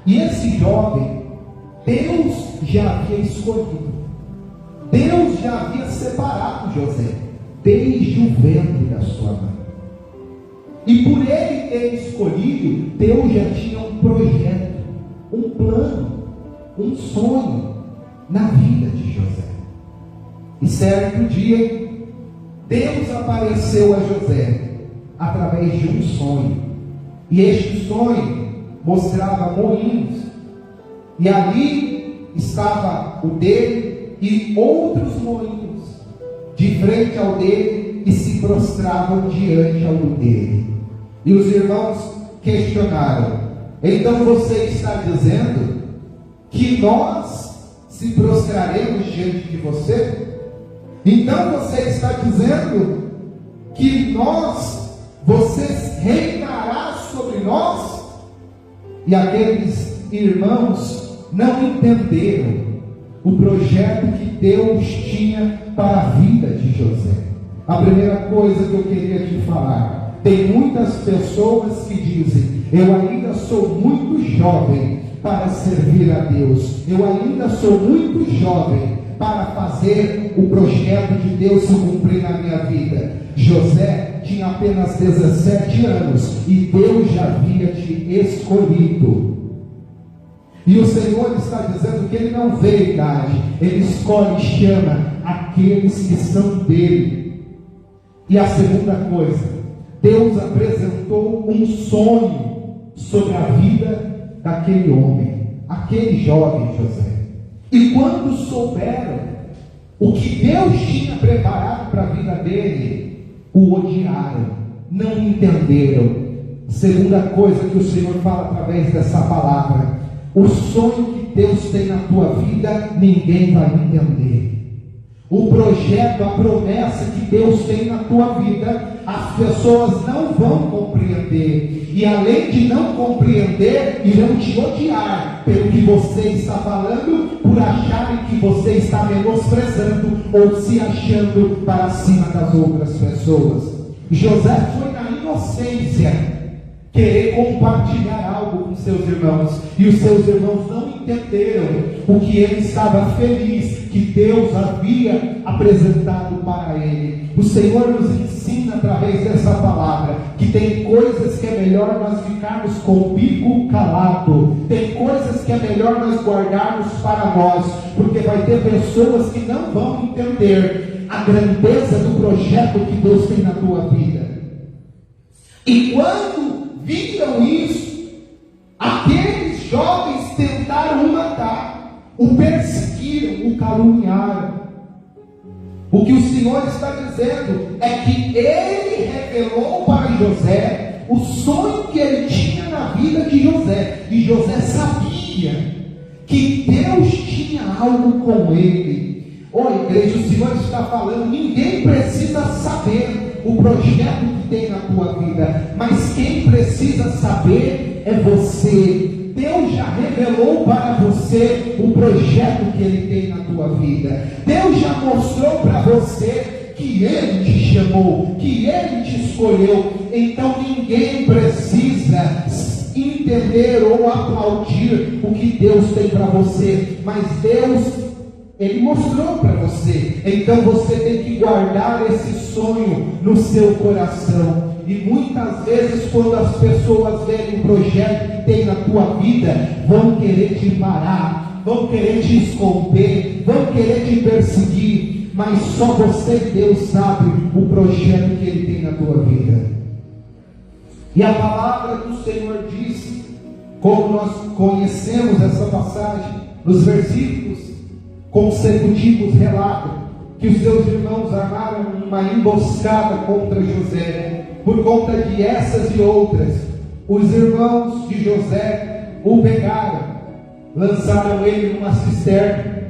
E esse jovem, Deus já havia escolhido. Deus já havia separado José desde o ventre da sua mãe. E por ele ter escolhido, Deus já tinha um projeto, um plano, um sonho na vida de José. E certo dia, Deus apareceu a José através de um sonho. E este sonho mostrava moinhos. E ali estava o dele e outros moinhos de frente ao dele e se prostravam diante ao dele. E os irmãos questionaram: então você está dizendo que nós se prostraremos diante de você? Então você está dizendo que você reinará sobre nós? E aqueles irmãos não entenderam o projeto que Deus tinha para a vida de José. A primeira coisa que eu queria te falar: tem muitas pessoas que dizem: eu ainda sou muito jovem para servir a Deus, eu ainda sou muito jovem para fazer o projeto de Deus se cumprir na minha vida. José tinha apenas 17 anos e Deus já havia te escolhido. E o Senhor está dizendo que Ele não vê idade, Ele escolhe e chama aqueles que são dele. E a segunda coisa, Deus apresentou um sonho sobre a vida daquele homem, aquele jovem José. E quando souberam o que Deus tinha preparado para a vida dele, o odiaram, não entenderam. Segunda coisa que o Senhor fala através dessa palavra: o sonho que Deus tem na tua vida, ninguém vai entender. O projeto, a promessa que Deus tem na tua vida, as pessoas não vão compreender. E além de não compreender, irão te odiar pelo que você está falando, por acharem que você está menosprezando ou se achando para cima das outras pessoas. José foi na inocência querer compartilhar algo com seus irmãos, e os seus irmãos não entenderam o que ele estava feliz que Deus havia apresentado para ele. O Senhor nos ensina através dessa palavra que tem coisas que é melhor nós ficarmos com o bico calado, tem coisas que é melhor nós guardarmos para nós, porque vai ter pessoas que não vão entender a grandeza do projeto que Deus tem na tua vida. E quando viram isso, aqueles jovens tentaram o matar, o perseguiram, o caluniaram. O que o Senhor está dizendo é que Ele revelou para José o sonho que ele tinha na vida de José, e José sabia que Deus tinha algo com ele. Igreja, o Senhor está falando: ninguém precisa saber o projeto que tem na tua vida, mas quem precisa saber é você. Deus já revelou para você o projeto que Ele tem na tua vida. Deus já mostrou para você que Ele te chamou, que Ele te escolheu. Então ninguém precisa entender ou aplaudir o que Deus tem para você, mas Deus, Ele mostrou para você. Então você tem que guardar esse sonho no seu coração. E muitas vezes, quando as pessoas verem o projeto que tem na tua vida, vão querer te parar, vão querer te esconder, vão querer te perseguir, mas só você e Deus sabe o projeto que Ele tem na tua vida. E a palavra do Senhor diz, como nós conhecemos essa passagem, nos versículos consecutivos relatam que os seus irmãos armaram uma emboscada contra José. Por conta de essas e outras, os irmãos de José o pegaram, lançaram ele numa cisterna.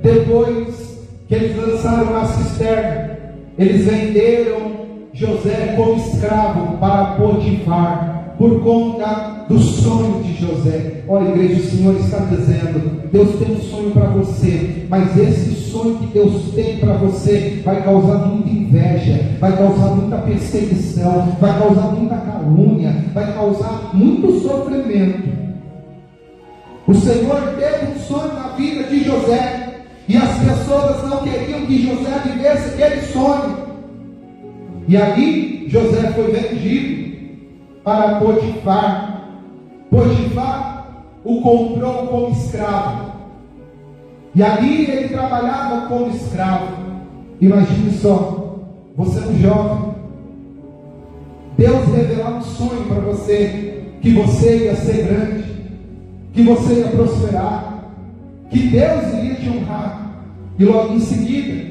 Depois que eles lançaram na cisterna, eles venderam José como escravo para Potifar, por conta do sonho de José. Olha, igreja, o Senhor está dizendo: Deus tem um sonho para você, mas esse sonho que Deus tem para você vai causar muita inveja, vai causar muita perseguição, vai causar muita calúnia, vai causar muito sofrimento. O Senhor teve um sonho na vida de José, e as pessoas não queriam que José vivesse aquele sonho. E ali José foi vendido para Potifar. Potifar o comprou como escravo, e ali ele trabalhava como escravo. Imagine só, você é um jovem, Deus revelar um sonho para você, que você ia ser grande, que você ia prosperar, que Deus iria te honrar, e logo em seguida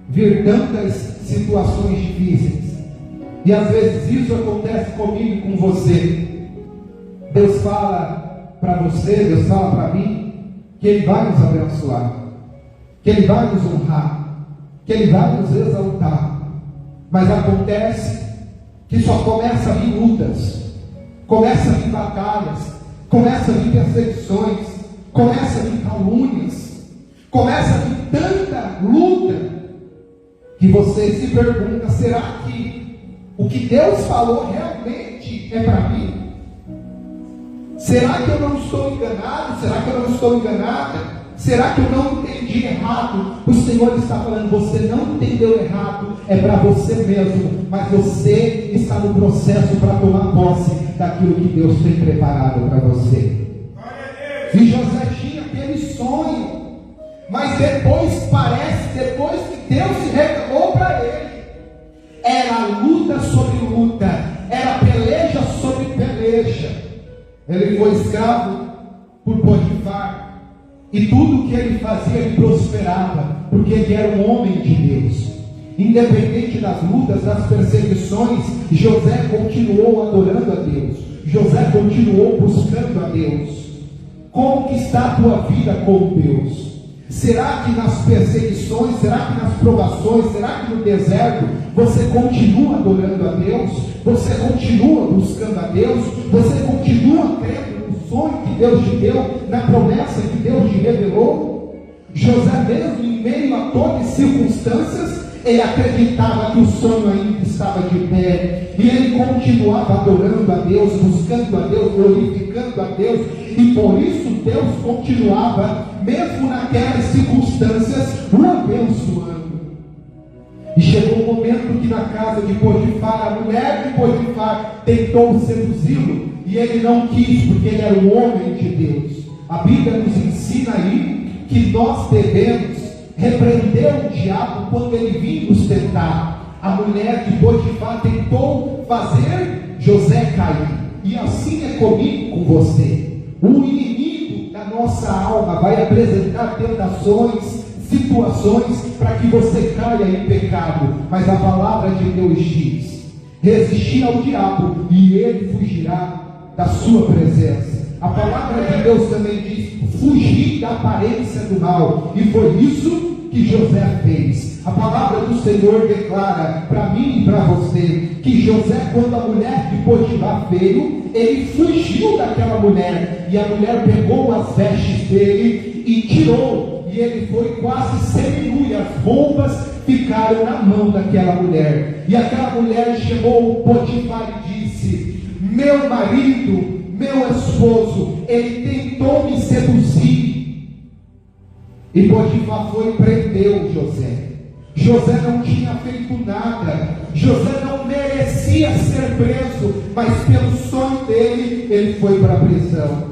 vir tantas situações difíceis. E às vezes isso acontece comigo e com você. Deus fala para você, Deus fala para mim, que Ele vai nos abençoar, que Ele vai nos honrar, que Ele vai nos exaltar. Mas acontece que só começa a vir lutas, começa a vir batalhas, começa a vir perseguições, começa a vir calúnias, começa a vir tanta luta, que você se pergunta: será que o que Deus falou realmente é para mim? Será que eu não estou enganado? Será que eu não estou enganada? Será que eu não entendi errado? O Senhor está falando: você não entendeu errado, é para você mesmo, mas você está no processo para tomar posse daquilo que Deus tem preparado para você. E José tinha aquele sonho, mas depois que Deus se revelou para ele, era luta sobre luta, era peleja sobre peleja. Ele foi escravo por Potifar, e tudo que ele fazia ele prosperava, porque ele era um homem de Deus. Independente das lutas, das perseguições, José continuou adorando a Deus, José continuou buscando a Deus. Como que está a tua vida com Deus? Será que nas perseguições, será que nas provações, será que no deserto você continua adorando a Deus? Você continua buscando a Deus? Você continua crendo no sonho que Deus te deu, na promessa que Deus te revelou? José, mesmo em meio a todas as circunstâncias, ele acreditava que o sonho ainda estava de pé, e ele continuava adorando a Deus, buscando a Deus, glorificando a Deus, e por isso Deus continuava, mesmo naquelas circunstâncias, o abençoando. E chegou um momento que na casa de Potifar, a mulher de Potifar tentou seduzi-lo, e ele não quis, porque ele era um homem de Deus. A Bíblia nos ensina aí que nós devemos repreender o diabo quando ele vir nos tentar. A mulher de Potifar tentou fazer José cair, e assim é comigo, com você. O inimigo da nossa alma vai apresentar tentações, situações para que você caia em pecado, mas a palavra de Deus diz: resistir ao diabo e ele fugirá da sua presença. A palavra de Deus também diz: fugir da aparência do mal, e foi isso que José fez. A palavra do Senhor declara para mim e para você que José, quando a mulher de Potifar veio, ele fugiu daquela mulher, e a mulher pegou as vestes dele e tirou, e ele foi quase seminu, e as roupas ficaram na mão daquela mulher. E aquela mulher chamou Potifar e disse: meu marido, meu esposo, ele tentou me seduzir. E Potifar foi e prendeu José. José não tinha feito nada, José não merecia ser preso, mas pelo sonho dele, ele foi para a prisão.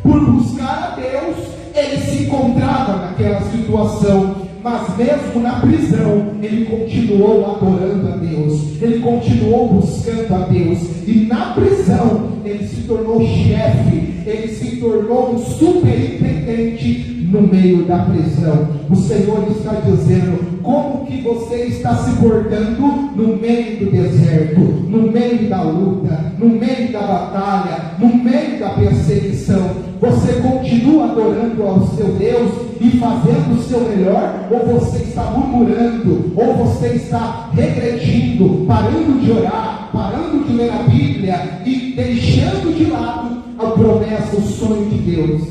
Por buscar a Deus, ele se encontrava naquela situação, mas mesmo na prisão, ele continuou adorando a Deus, ele continuou buscando a Deus, e na prisão, ele se tornou chefe, ele se tornou um superintendente no meio da prisão. O Senhor está dizendo: como que você está se portando no meio do deserto, no meio da luta, no meio da batalha, no meio da perseguição? Você continua adorando ao seu Deus e fazendo o seu melhor, ou você está murmurando, ou você está regredindo, parando de orar, parando de ler a Bíblia e deixando de lado a promessa, o sonho de Deus?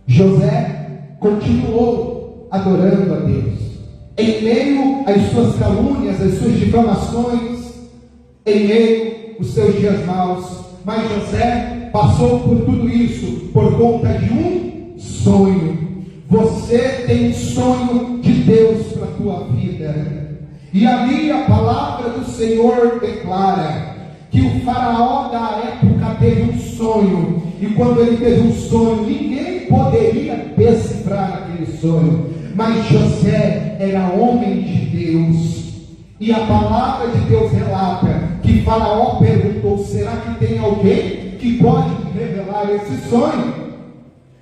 José continuou adorando a Deus, em meio às suas calúnias, às suas difamações, em meio aos seus dias maus. Mas José passou por tudo isso por conta de um sonho. Você tem um sonho de Deus para a tua vida. E ali a palavra do Senhor declara que o faraó da época teve um sonho. E quando ele teve um sonho, ninguém poderia decifrar aquele sonho. Mas José era homem de Deus. E a palavra de Deus relata que faraó perguntou: será que tem alguém que pode me revelar esse sonho?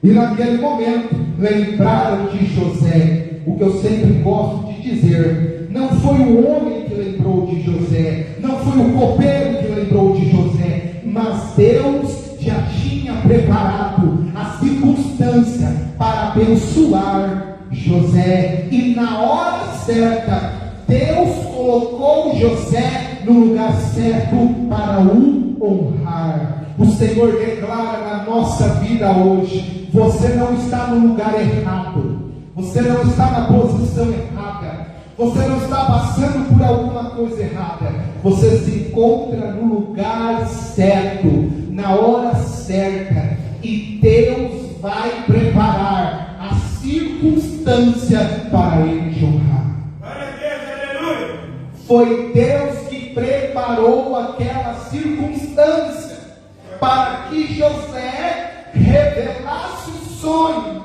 E naquele momento lembraram de José. O que eu sempre gosto de dizer: não foi o homem que lembrou de José, não foi o copeiro que lembrou de José, mas Deus já tinha preparado a circunstância para abençoar José. E na hora certa, Deus colocou José no lugar certo para o honrar. O Senhor declara na nossa vida hoje: você não está no lugar errado, você não está na posição errada, você não está passando por alguma coisa errada, você se encontra no lugar certo, na hora certa, e Deus vai preparar a circunstância para Ele te honrar. Foi Deus que preparou aquela circunstância para que José revelasse o sonho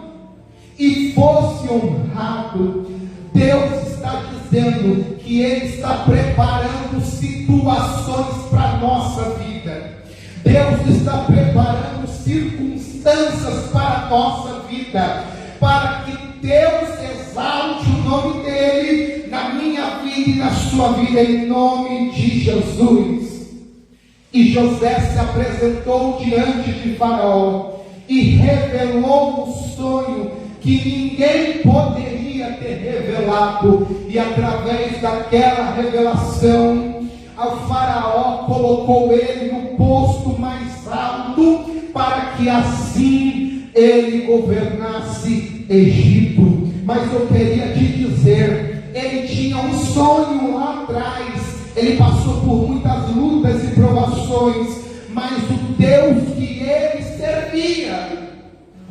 e fosse honrado. Deus está dizendo que Ele está preparando situações para a nossa vida. Deus está preparando circunstâncias para a nossa vida, para que Deus exalte o nome dEle na minha vida e na sua vida, em nome de Jesus. E José se apresentou diante de Faraó e revelou o sonho que ninguém poderia ter revelado. E através daquela revelação, o Faraó colocou ele no posto mais alto, para que assim ele governasse Egito. Mas eu queria te dizer, ele tinha um sonho lá atrás, ele passou por muitas lutas e provações, mas o Deus que ele servia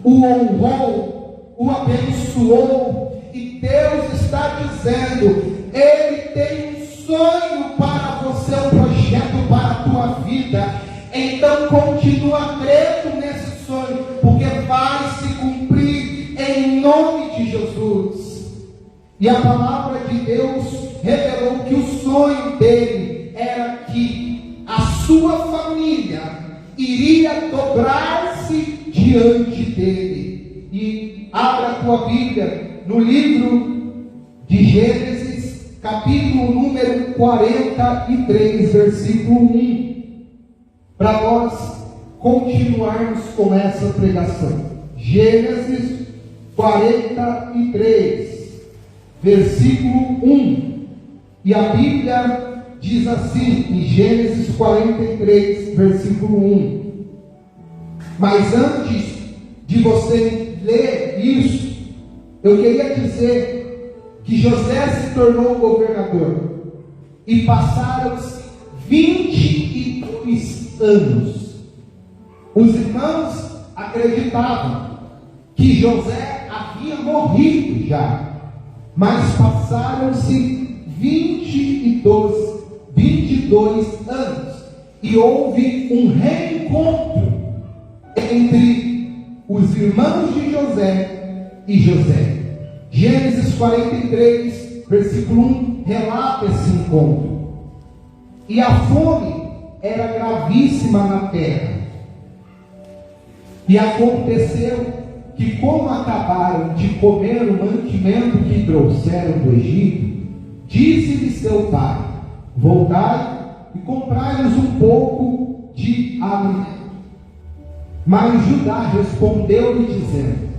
o honrou, o abençoou. E Deus está dizendo: Ele tem um sonho para você, um projeto para a tua vida. Então continua crendo nesse sonho, porque vai se cumprir em nome de Jesus. E a palavra de Deus revelou que o sonho dele era que a sua família iria dobrar-se diante dele. E abra a tua Bíblia no livro de Gênesis, capítulo número 43, versículo 1, para nós continuarmos com essa pregação. Gênesis 43, versículo 1. E a Bíblia diz assim, em Gênesis 43, versículo 1. Mas antes de você ler isso, eu queria dizer que José se tornou governador. E passaram-se 22 anos. Os irmãos acreditavam que José havia morrido já. Mas passaram-se 22 anos. E houve um reencontro entre os irmãos de José e José. Gênesis 43, versículo 1, relata esse encontro. E a fome era gravíssima na terra. E aconteceu que, como acabaram de comer o mantimento que trouxeram do Egito, disse-lhe seu pai: voltai e comprai-nos um pouco de alimento. Mas Judá respondeu-lhe dizendo: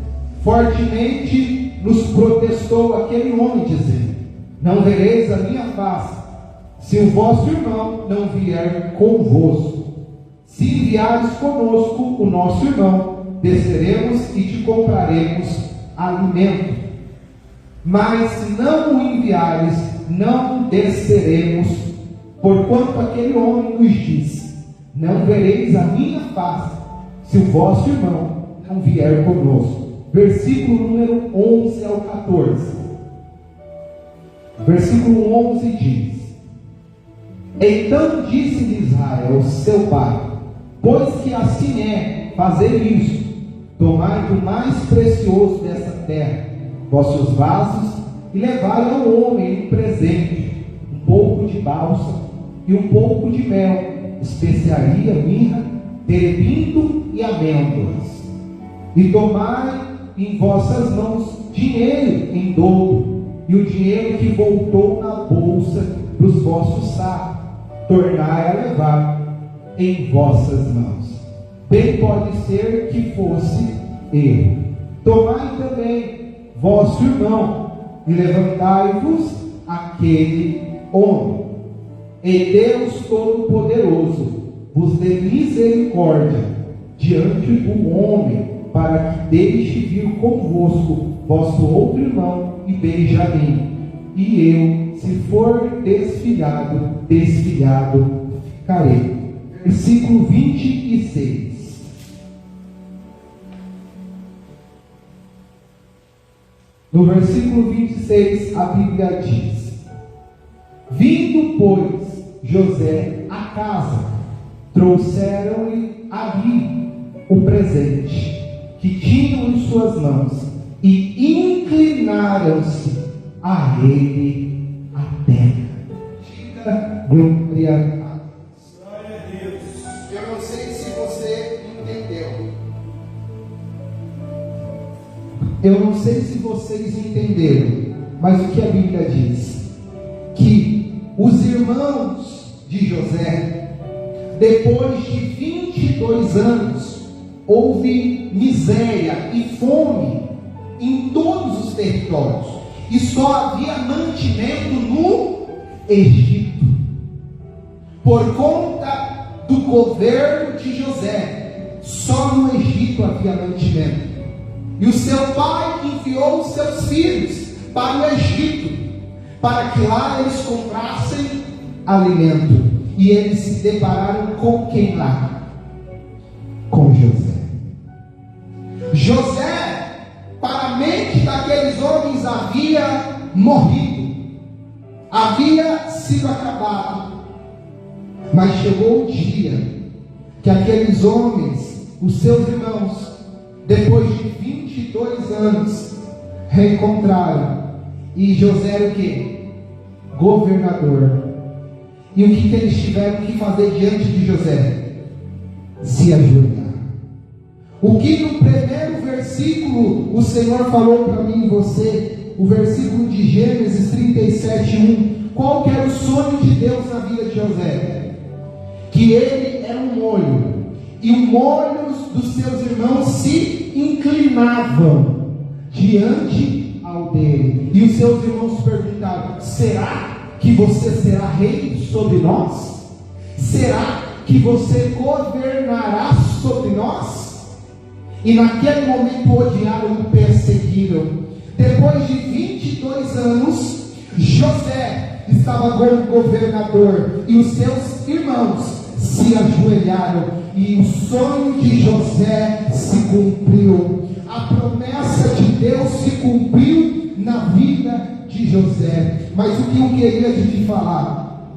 fortemente nos protestou aquele homem, dizendo: não vereis a minha face, se o vosso irmão não vier convosco. Se enviares conosco o nosso irmão, desceremos e te compraremos alimento. Mas se não o enviares, não desceremos, porquanto aquele homem nos disse: não vereis a minha face, se o vosso irmão não vier conosco. Versículo número 11 ao 14. Versículo 11 diz: Então disse-lhe Israel, seu pai: Pois que assim é, fazer isto: tomai do mais precioso dessa terra, vossos vasos, e levai ao homem um presente, um pouco de bálsamo e um pouco de mel, especiaria, mirra, terebinto e amêndoas. E tomai em vossas mãos dinheiro em dobro, e o dinheiro que voltou na bolsa dos vossos sacos, tornai a levar em vossas mãos. Bem pode ser que fosse eu. Tomai também vosso irmão, e levantai-vos aquele homem. E Deus Todo-Poderoso vos dê misericórdia diante do homem, para que deixe vir convosco vosso outro irmão e Benjamim. E eu, se for desfilhado, ficarei. Versículo 26. No versículo 26, a Bíblia diz: Vindo, pois, José à casa, trouxeram-lhe ali o presente que tinham em suas mãos, e inclinaram-se a ele a terra. Glória a Deus. Eu não sei se você entendeu. Eu não sei se vocês entenderam, mas o que a Bíblia diz? Que os irmãos de José, depois de 22 anos, houve miséria e fome em todos os territórios, e só havia mantimento no Egito, por conta do governo de José. Só no Egito havia mantimento, e o seu pai enviou os seus filhos para o Egito, para que lá eles comprassem alimento. E eles se depararam com quem lá? Com José. José, para a mente daqueles homens, havia morrido, havia sido acabado. Mas chegou o dia que aqueles homens, os seus irmãos, depois de 22 anos, reencontraram. E José era o quê? Governador. E o que eles tiveram que fazer diante de José? Se ajoelhar. O que no primeiro versículo o Senhor falou para mim e você, o versículo de Gênesis 37:1, qual que era o sonho de Deus na vida de José? Que ele era um molho, e os molhos dos seus irmãos se inclinavam diante ao dele, e os seus irmãos perguntaram: será que você será rei sobre nós? Será que você governará sobre nós? E naquele momento odiaram e perseguiram. Depois de 22 anos, José estava como governador, e os seus irmãos se ajoelharam, e o sonho de José se cumpriu. A promessa de Deus se cumpriu na vida de José. Mas o que eu queria te falar?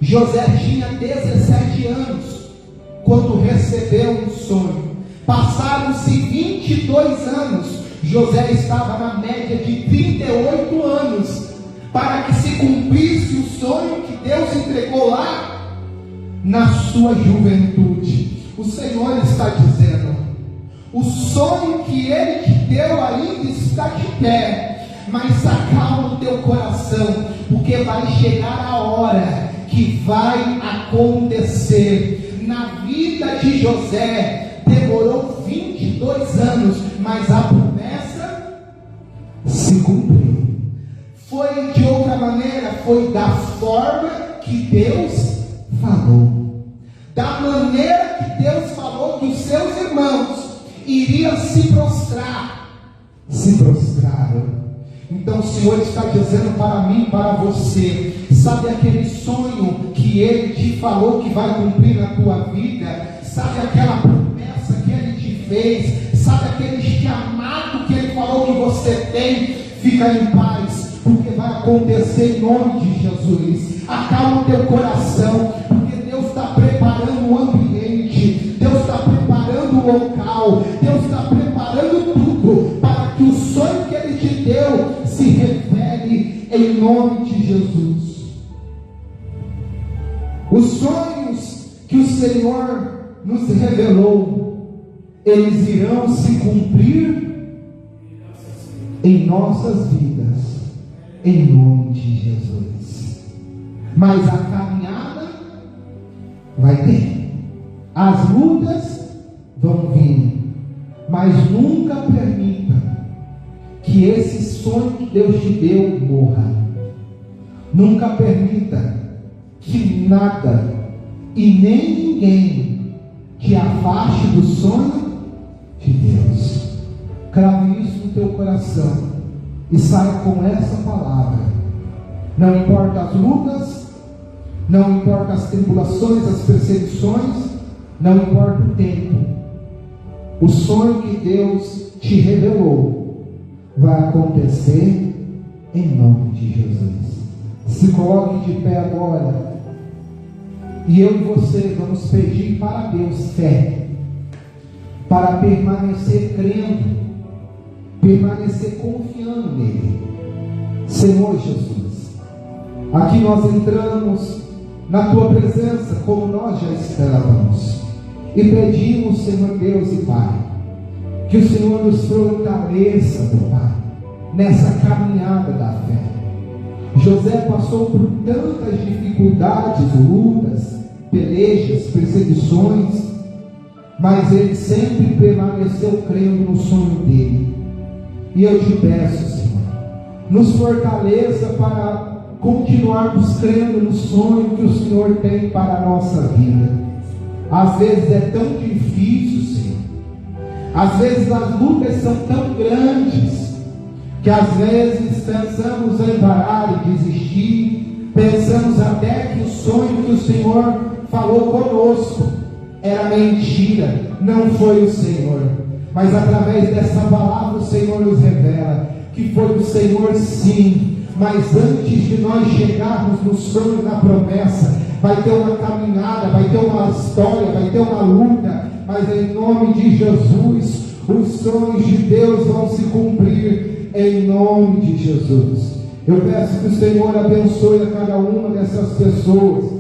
José tinha 17 anos quando recebeu um sonho. Passaram-se 22 anos. José estava na média de 38 anos para que se cumprisse o sonho que Deus entregou lá na sua juventude. O Senhor está dizendo: o sonho que Ele te deu ainda está de pé, mas acalma o teu coração, porque vai chegar a hora que vai acontecer. Na vida de José demorou 22 anos, mas a promessa se cumpriu. Foi de outra maneira, foi da forma que Deus falou, da maneira que Deus falou que os seus irmãos iriam se prostrar. Se prostraram. Então o Senhor está dizendo para mim, para você, sabe aquele sonho que Ele te falou que vai cumprir na tua vida? Sabe aquela promessa que Ele te fez? Sabe aquele chamado que Ele falou que você tem? Fica em paz, porque vai acontecer em nome de Jesus. Acalma o teu coração, porque Deus está preparando o ambiente, Deus está preparando o local, Deus está preparando tudo para que o sonho que Ele te deu se revele em nome de Jesus. Os sonhos que o Senhor nos revelou, eles irão se cumprir em nossas vidas, em nome de Jesus. Mas a caminhada vai ter, as lutas vão vir, mas nunca permita que esse sonho que Deus te deu morra. Nunca permita que nada e nem ninguém te afaste do sonho de Deus. Crave isso no teu coração e saia com essa palavra. Não importa as lutas, não importa as tribulações, as perseguições, não importa o tempo, o sonho que Deus te revelou vai acontecer em nome de Jesus. Se coloque de pé agora, e eu e você vamos pedir para Deus fé, para permanecer crendo, permanecer confiando nele. Senhor Jesus, aqui nós entramos na tua presença como nós já estávamos, e pedimos, Senhor Deus e Pai, que o Senhor nos fortaleça, meu Pai, nessa caminhada da fé. José passou por tantas dificuldades, lutas, pelejas, perseguições, mas ele sempre permaneceu crendo no sonho dele. E eu te peço, Senhor, nos fortaleça para continuarmos crendo no sonho que o Senhor tem para a nossa vida. Às vezes é tão difícil, Senhor, às vezes as lutas são tão grandes, que às vezes pensamos em parar e desistir, pensamos até que o sonho que o Senhor falou conosco era mentira, não foi o Senhor. Mas através dessa palavra o Senhor nos revela que foi o Senhor sim. Mas antes de nós chegarmos no sonho, na promessa, vai ter uma caminhada, vai ter uma história, vai ter uma luta, mas em nome de Jesus, os sonhos de Deus vão se cumprir em nome de Jesus. Eu peço que o Senhor abençoe a cada uma dessas pessoas